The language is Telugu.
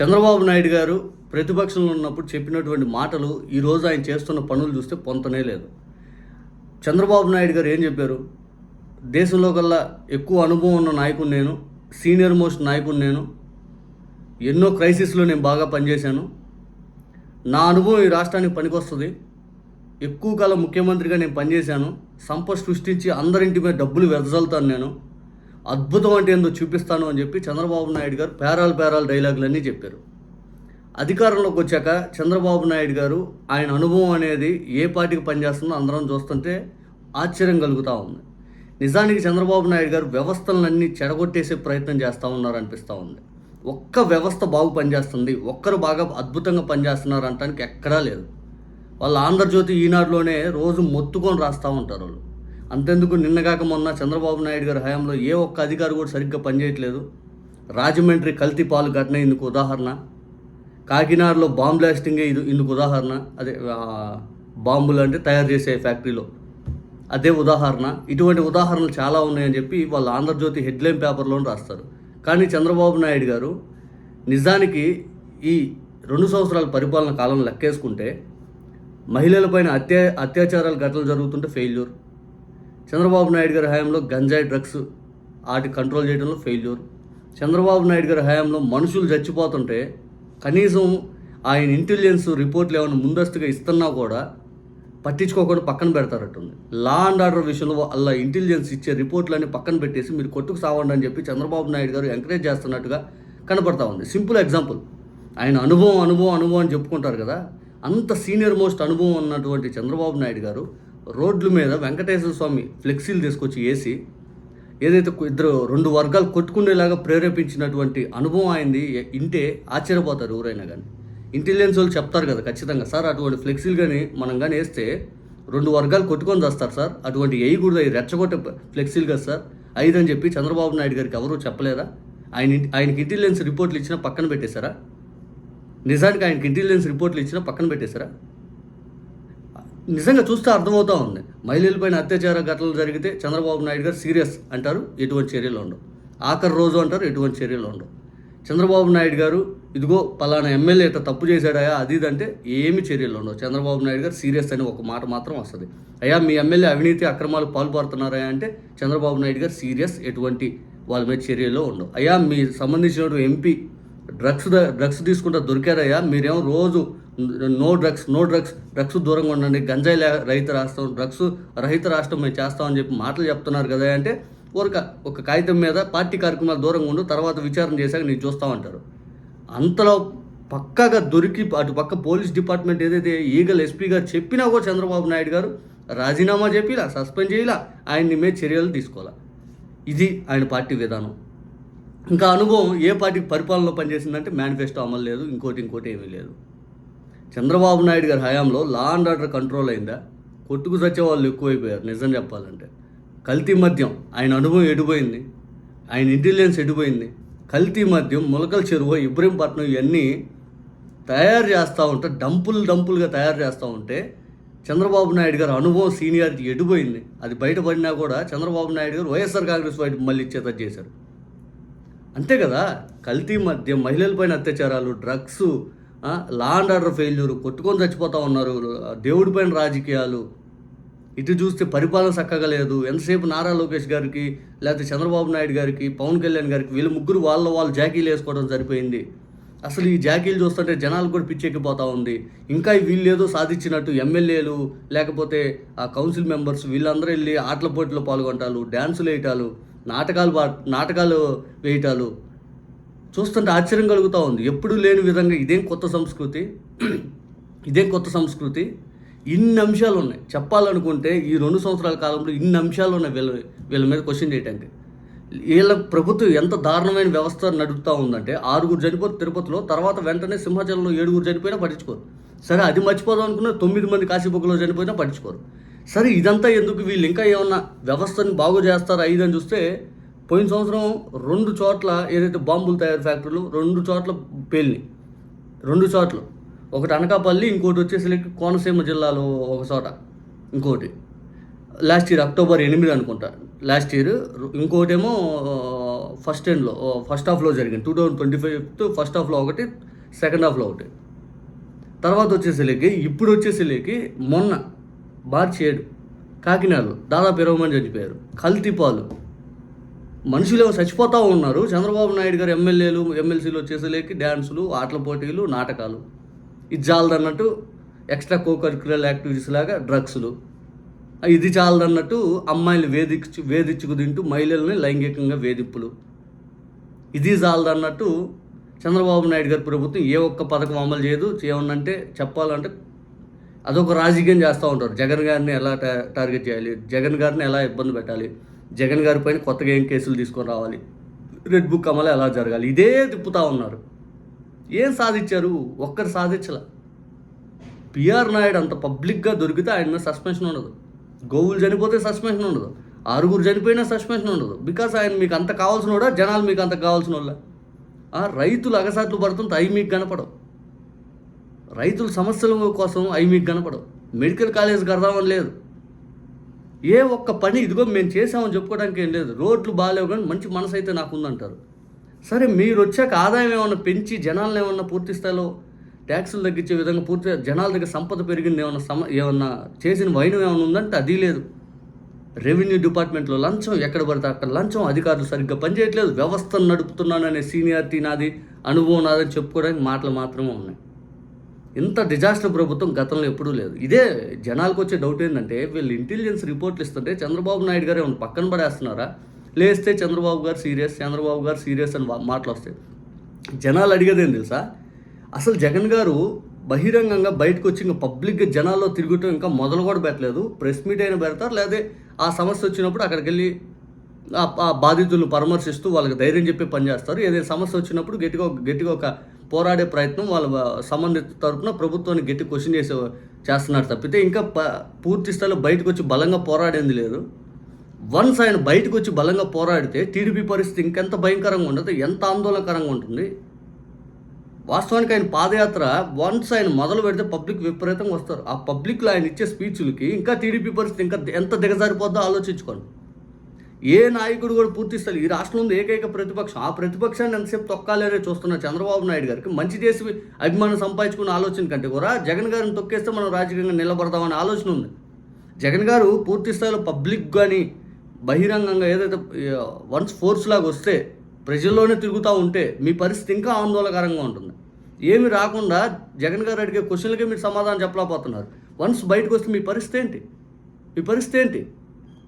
చంద్రబాబు నాయుడు గారు ప్రతిపక్షంలో ఉన్నప్పుడు చెప్పినటువంటి మాటలు ఈరోజు ఆయన చేస్తున్న పనులు చూస్తే పొంతనే లేదు. చంద్రబాబు నాయుడు గారు ఏం చెప్పారు? దేశంలో కల్లా ఎక్కువ అనుభవం ఉన్న నాయకుడు నేను, సీనియర్ మోస్ట్ నాయకుడు నేను, ఎన్నో క్రైసిస్లో నేను బాగా పనిచేశాను, నా అనుభవం ఈ రాష్ట్రానికి పనికొస్తుంది, ఎక్కువ కాలం ముఖ్యమంత్రిగా నేను పనిచేశాను, సంపద సృష్టించి అందరింటి మీద డబ్బులు వెదజల్లుతాను, నేను అద్భుతం అంటే ఏందో చూపిస్తాను అని చెప్పి చంద్రబాబు నాయుడు గారు పేరాలు డైలాగులన్నీ చెప్పారు. అధికారంలోకి వచ్చాక చంద్రబాబు నాయుడు గారు ఆయన అనుభవం అనేది ఏ పార్టీకి పనిచేస్తుందో అందరం చూస్తుంటే ఆశ్చర్యం కలుగుతూ ఉంది. నిజానికి చంద్రబాబు నాయుడు గారు వ్యవస్థలన్నీ చెడగొట్టేసే ప్రయత్నం చేస్తూ ఉన్నారు అనిపిస్తూ ఉంది. ఒక్క వ్యవస్థ బాగా పనిచేస్తుంది, ఒక్కరు బాగా అద్భుతంగా పనిచేస్తున్నారు అనడానికి ఎక్కడా లేదు. వాళ్ళు ఆంధ్రజ్యోతి ఈనాడులోనే రోజు మొత్తుకొని రాస్తూ ఉంటారు వాళ్ళు. అంతెందుకు, నిన్నగాక మొన్న చంద్రబాబు నాయుడు గారి హయాంలో ఏ ఒక్క అధికారి కూడా సరిగ్గా పనిచేయట్లేదు. రాజమండ్రి కల్తీ పాలు ఘటన ఇందుకు ఉదాహరణ, కాకినాడలో బాంబ్ బ్లాస్టింగే ఇందుకు ఉదాహరణ, అదే బాంబులు అంటే తయారు చేసే ఫ్యాక్టరీలో అదే ఉదాహరణ. ఇటువంటి ఉదాహరణలు చాలా ఉన్నాయని చెప్పి వాళ్ళు ఆంధ్రజ్యోతి హెడ్లైన్ పేపర్లోనే రాస్తారు. కానీ చంద్రబాబు నాయుడు గారు నిజానికి ఈ 2 సంవత్సరాల పరిపాలన కాలం లెక్కేసుకుంటే మహిళలపైన అత్యాచారాల ఘటనలు జరుగుతుంటే ఫెయిల్యూర్, చంద్రబాబు నాయుడు గారి హయాంలో గంజాయి డ్రగ్స్ వాటి కంట్రోల్ చేయడంలో ఫెయిల్యూర్, చంద్రబాబు నాయుడు గారి హయాంలో మనుషులు చచ్చిపోతుంటే కనీసం ఆయన ఇంటెలిజెన్స్ రిపోర్ట్లు ఏమైనా ముందస్తుగా ఇస్తున్నా కూడా పట్టించుకోకుండా పక్కన పెడతారట్టుంది. లా అండ్ ఆర్డర్ విషయంలో అలా ఇంటెలిజెన్స్ ఇచ్చే రిపోర్ట్లన్నీ పక్కన పెట్టేసి మీరు కొట్టుకు సావండి అని చెప్పి చంద్రబాబు నాయుడు గారు ఎంకరేజ్ చేస్తున్నట్టుగా కనపడతా ఉంది. సింపుల్ ఎగ్జాంపుల్, ఆయన అనుభవం అని చెప్పుకుంటారు కదా, అంత సీనియర్ మోస్ట్ అనుభవం ఉన్నటువంటి చంద్రబాబు నాయుడు గారు రోడ్ల మీద వెంకటేశ్వర స్వామి ఫ్లెక్సీలు తీసుకొచ్చి వేసి ఏదైతే 2 వర్గాలు కొట్టుకునేలాగా ప్రేరేపించినటువంటి అనుభవం అయింది ఇంటే ఆశ్చర్యపోతారు ఎవరైనా కానీ. ఇంటెలిజెన్స్ వాళ్ళు చెప్తారు కదా ఖచ్చితంగా, సార్ అటువంటి ఫ్లెక్సీలు కానీ మనం కానీ వేస్తే 2 వర్గాలు కొట్టుకొని చేస్తారు సార్, అటువంటి వేయకూడదు, అవి రెచ్చగొట్టే ఫ్లెక్సీలు కదా సార్ 5 అని చెప్పి చంద్రబాబు నాయుడు గారికి ఎవరూ చెప్పలేదా? ఆయనకి ఇంటెలిజెన్స్ రిపోర్ట్లు ఇచ్చినా పక్కన పెట్టేశారా? నిజానికి ఆయనకి ఇంటెలిజెన్స్ రిపోర్ట్లు ఇచ్చినా పక్కన పెట్టేశారా? నిజంగా చూస్తే అర్థమవుతూ ఉంది. మహిళలపైన అత్యాచార ఘటనలు జరిగితే చంద్రబాబు నాయుడు గారు సీరియస్ అంటారు, ఎటువంటి చర్యలు ఉండవు. ఆఖరి రోజు అంటారు, ఎటువంటి చర్యలు ఉండవు. చంద్రబాబు నాయుడు గారు ఇదిగో పలానా ఎమ్మెల్యే ఇట్లా తప్పు చేశాడా అది అంటే ఏమి చర్యలు ఉండవు. చంద్రబాబు నాయుడు గారు సీరియస్ అని ఒక మాట మాత్రం వస్తుంది. అయ్యా మీ ఎమ్మెల్యే అవినీతి అక్రమాలు పాల్పడుతున్నారా అంటే చంద్రబాబు నాయుడు గారు సీరియస్, ఎటువంటి వాళ్ళ మీద చర్యలు ఉండవు. అయ్యా మీ సంబంధించిన ఎంపీ డ్రగ్స్ తీసుకుంటా దొరికారయ్యా, మీరేమో రోజు నో డ్రగ్స్ దూరంగా ఉండండి, గంజాయి రహిత రాష్ట్రం, డ్రగ్స్ రహిత రాష్ట్రం మేము చేస్తామని చెప్పి మాటలు చెప్తున్నారు కదా అంటే ఒక కాగితం మీద పార్టీ కార్యక్రమాలు దూరంగా ఉండు, తర్వాత విచారణ చేశాక నేను చూస్తామంటారు. అంతలో పక్కాగా దొరికి అటు పక్క పోలీస్ డిపార్ట్మెంట్ ఏదైతే ఈగల్ ఎస్పీ గారు చెప్పినా కూడా చంద్రబాబు నాయుడు గారు రాజీనామా చెప్పిలా, సస్పెండ్ చేయాల, ఆయన్ని మీద చర్యలు తీసుకోవాలా. ఇది ఆయన పార్టీ విధానం. ఇంకా అనుభవం ఏ పార్టీకి పరిపాలనలో పనిచేసిందంటే మేనిఫెస్టో అమలు లేదు, ఇంకోటి ఏమీ లేదు. చంద్రబాబు నాయుడు గారి హయాంలో లా అండ్ ఆర్డర్ కంట్రోల్ అయిందా? కొట్టుకు చచ్చే వాళ్ళు ఎక్కువైపోయారు. నిజం చెప్పాలంటే కల్తీ మద్యం ఆయన అనుభవం ఎడిపోయింది, ఆయన ఇంటెలిజెన్స్ ఎడిపోయింది. కల్తీ మద్యం ములకల చెరువు, ఇబ్రహీంపట్నం ఇవన్నీ తయారు చేస్తూ ఉంటే డంపులుగా తయారు చేస్తూ ఉంటే చంద్రబాబు నాయుడు గారు అనుభవం సీనియారిటీ ఎడిపోయింది. అది బయటపడినా కూడా చంద్రబాబు నాయుడు గారు వైఎస్ఆర్ కాంగ్రెస్ పార్టీ మళ్ళీ ఇచ్చేటట్టు చేశారు. అంతే కదా, కల్తీ మద్యం, మహిళలపైన అత్యాచారాలు, drugs, law and order failure, కొట్టుకొని చచ్చిపోతూ ఉన్నారు, దేవుడిపైన రాజకీయాలు, ఇటు చూస్తే పరిపాలన చక్కగా లేదు. ఎంతసేపు నారా లోకేష్ గారికి లేకపోతే చంద్రబాబు నాయుడు గారికి, పవన్ కళ్యాణ్ గారికి వీళ్ళు ముగ్గురు వాళ్ళు జాకీలు వేసుకోవడం సరిపోయింది. అసలు ఈ జాకీలు చూస్తుంటే జనాలు కూడా పిచ్చెక్కిపోతూ ఉంది. ఇంకా వీళ్ళు ఏదో సాధించినట్టు ఎమ్మెల్యేలు లేకపోతే ఆ కౌన్సిల్ మెంబర్స్ వీళ్ళందరూ వెళ్ళి ఆటల పోటీలో పాల్గొంటారు, డ్యాన్సులు వేయటాలు, నాటకాలు వేయటాలు చూస్తుంటే ఆశ్చర్యం కలుగుతూ ఉంది. ఎప్పుడూ లేని విధంగా ఇదేం కొత్త సంస్కృతి. ఇన్ని అంశాలు ఉన్నాయి చెప్పాలనుకుంటే. ఈ 2 సంవత్సరాల కాలంలో ఇన్ని అంశాలు ఉన్నాయి వీళ్ళ మీద క్వశ్చన్ చేయడానికి. వీళ్ళ ప్రభుత్వం ఎంత దారుణమైన వ్యవస్థ నడుపుతూ ఉందంటే 6 చనిపోతే తిరుపతిలో, తర్వాత వెంటనే సింహాచలంలో 7 చనిపోయినా పట్టించుకోరు. సరే అది మర్చిపోదాం అనుకున్న 9 మంది కాశీబుక్కలో చనిపోయినా పట్టించుకోరు. సరే ఇదంతా ఎందుకు, వీళ్ళు ఇంకా ఏమన్నా వ్యవస్థని బాగు చేస్తారు 5 అని చూస్తే పోయిన సంవత్సరం 2 చోట్ల ఏదైతే బాంబులు తయారు ఫ్యాక్టరీలు 2 చోట్ల పేలినాయి. 2 చోట్ల, ఒకటి అనకాపల్లి, ఇంకోటి వచ్చేసి కోనసీమ జిల్లాలో ఒక చోట, ఇంకోటి లాస్ట్ ఇయర్ అక్టోబర్ 8 అనుకుంటా లాస్ట్ ఇయర్, ఇంకోటేమో ఫస్ట్ హాఫ్లో జరిగింది 2025 ఫస్ట్ హాఫ్లో ఒకటి, సెకండ్ హాఫ్లో ఒకటి, తర్వాత వచ్చేసరికి ఇప్పుడు వచ్చేసరికి మొన్న మార్చి 7 కాకినాడలో దాదాపు 20 మంది చనిపోయారు. కల్తీ పాలు, మనుషులు ఏమో చచ్చిపోతూ ఉన్నారు. చంద్రబాబు నాయుడు గారు ఎమ్మెల్యేలు ఎమ్మెల్సీలు వచ్చేసరికి డ్యాన్సులు, ఆటల పోటీలు, నాటకాలు. ఇది చాలదన్నట్టు ఎక్స్ట్రా కోకరిక్యులర్ యాక్టివిటీస్ లాగా డ్రగ్స్లు. ఇది చాలదన్నట్టు అమ్మాయిలు వేధించుకు తింటూ మహిళల్ని లైంగికంగా వేధింపులు. ఇది చాలదన్నట్టు చంద్రబాబు నాయుడు గారి ప్రభుత్వం ఏ ఒక్క పథకం అమలు చేయదు. ఏమన్నంటే చెప్పాలంటే అదొక రాజకీయం చేస్తూ ఉంటారు. జగన్ గారిని ఎలా టార్గెట్ చేయాలి, జగన్ గారిని ఎలా ఇబ్బంది పెట్టాలి, జగన్ గారి పైన కొత్తగా ఏం కేసులు తీసుకొని రావాలి, రెడ్ బుక్ అమలు ఎలా జరగాలి, ఇదే తిప్పుతూ ఉన్నారు. ఏం సాధించారు? ఒక్కరు సాధించలే. పిఆర్ నాయుడు అంత పబ్లిక్గా దొరికితే ఆయన మీద సస్పెన్షన్ ఉండదు. గోవులు చనిపోతే సస్పెన్షన్ ఉండదు, 6 చనిపోయినా సస్పెన్షన్ ఉండదు. బికాస్ ఆయన మీకు అంత కావాల్సిన వాడా, జనాలు మీకు అంత కావాల్సిన వాళ్ళ? రైతులు అగసాట్లు పడుతుంటే అవి మీకు కనపడవు. రైతుల సమస్యల కోసం అవి మీకు కనపడవు. మెడికల్ కాలేజ్ కడదామని లేదు. ఏ ఒక్క పని ఇదిగో మేము చేసామని చెప్పుకోవడానికి ఏం లేదు. రోడ్లు బాగాలేవు కానీ మంచి మనసు అయితే నాకు ఉందంటారు. సరే, మీరు వచ్చాక ఆదాయం ఏమన్నా పెంచి జనాలను ఏమన్నా పూర్తి స్థాయిలో ట్యాక్సులు తగ్గించే విధంగా పూర్తిగా జనాల దగ్గర సంపద పెరిగింది ఏమన్నా చేసిన వైనం ఏమైనా ఉందంటే అది లేదు. రెవెన్యూ డిపార్ట్మెంట్లో లంచం, ఎక్కడ పడితే అక్కడ లంచం, అధికారులు సరిగ్గా పనిచేయట్లేదు, వ్యవస్థను నడుపుతున్నాననే సీనియారిటీ నాది, అనుభవం నాదని చెప్పుకోవడానికి మాటలు మాత్రమే ఉన్నాయి. ఇంత డిజాస్టర్ ప్రభుత్వం గతంలో ఎప్పుడూ లేదు. ఇదే జనాలకు వచ్చే డౌట్ ఏంటంటే, వీళ్ళు ఇంటెలిజెన్స్ రిపోర్ట్లు ఇస్తుంటే చంద్రబాబు నాయుడు గారు ఏమైనా పక్కన పడేస్తున్నారా, లేస్తే చంద్రబాబు గారు సీరియస్ అని మాటలు వస్తాయి. జనాలు అడిగేది ఏం తెలుసా, అసలు జగన్ గారు బహిరంగంగా బయటకు వచ్చి ఇంకా పబ్లిక్గా జనాల్లో తిరుగుతూ ఇంకా మొదలు కూడా పెట్టలేదు. ప్రెస్ మీట్ అయినా పెడతారు, లేదా ఆ సమస్య వచ్చినప్పుడు అక్కడికి వెళ్ళి ఆ బాధితులను పరామర్శిస్తూ వాళ్ళకి ధైర్యం చెప్పి పనిచేస్తారు. ఏదైనా సమస్య వచ్చినప్పుడు గట్టిగా ఒక పోరాడే ప్రయత్నం వాళ్ళ సంబంధిత తరపున ప్రభుత్వాన్ని గట్టి క్వశ్చన్ చేస్తున్నారు తప్పితే ఇంకా పూర్తి స్థాయిలో బయటకు వచ్చి బలంగా పోరాడేది లేదు. వన్స్ ఆయన బయటకు వచ్చి బలంగా పోరాడితే టీడీపీ పరిస్థితి ఇంకెంత భయంకరంగా ఉండదు, ఎంత ఆందోళనకరంగా ఉంటుంది. వాస్తవానికి ఆయన పాదయాత్ర వన్స్ ఆయన మొదలు పెడితే పబ్లిక్ విపరీతంగా వస్తారు. ఆ పబ్లిక్లో ఆయన ఇచ్చే స్పీచ్లకి ఇంకా టీడీపీ పరిస్థితి ఇంకా ఎంత దిగజారిపోద్దో ఆలోచించుకోండి. ఏ నాయకుడు కూడా పూర్తిస్తారు. ఈ రాష్ట్రంలో ఉంది ఏకైక ప్రతిపక్షం. ఆ ప్రతిపక్షాన్ని ఎంతసేపు తొక్కాలనే చూస్తున్న చంద్రబాబు నాయుడు గారికి మంచి చేసి అభిమానం సంపాదించుకునే ఆలోచన కంటే కూడా జగన్ గారిని తొక్కేస్తే మనం రాజకీయంగా నిలబడతామనే ఆలోచన ఉంది. జగన్ గారు పూర్తి స్థాయిలో పబ్లిక్ కానీ బహిరంగంగా ఏదైతే వన్స్ ఫోర్స్ లాగా వస్తే ప్రజల్లోనే తిరుగుతూ ఉంటే మీ పరిస్థితి ఇంకా ఆందోళనకరంగా ఉంటుంది. ఏమి రాకుండా జగన్ గారు అడిగే క్వశ్చన్లకే మీరు సమాధానం చెప్పలేకపోతున్నారు. వన్స్ బయటకు వస్తే మీ పరిస్థితి ఏంటి?